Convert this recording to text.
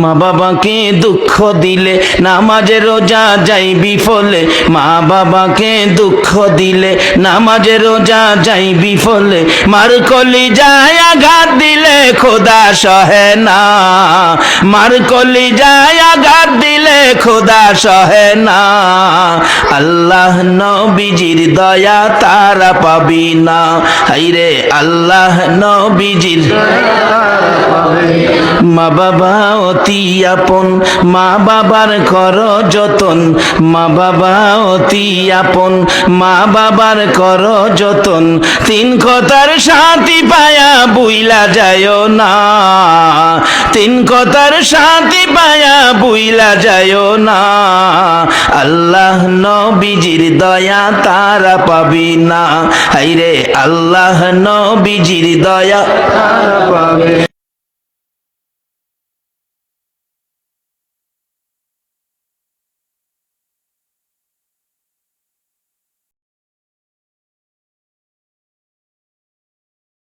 মা বাবাকে দুঃখ দিলে নামাজে রোজা যাই বিফলে, মা বাবাকে দুঃখ দিলে নামাজে রোজা যাই বিফলে, মার কলিজায় আঘাত দিলে খোদা সহে না, মার কলিজায় আঘাত দিলে খোদা সহে না, আল্লাহ নবীজির দয়া তারা পাবি না, হাইরে আল্লাহ নবীজির মা বাবা অতি আপন, মা বাবার কর যতন, মা বাবা অতি আপন, মা বাবার কর যতন, তিন কথার সাথী পায়া বুইলা যায় না, তিন কথার সাথী পায়া বুইলা যায় না, আল্লাহ নবীজির দয়া তারা পাবি না, হাইরে আল্লাহ নবীজির দয়া তারা পাবে।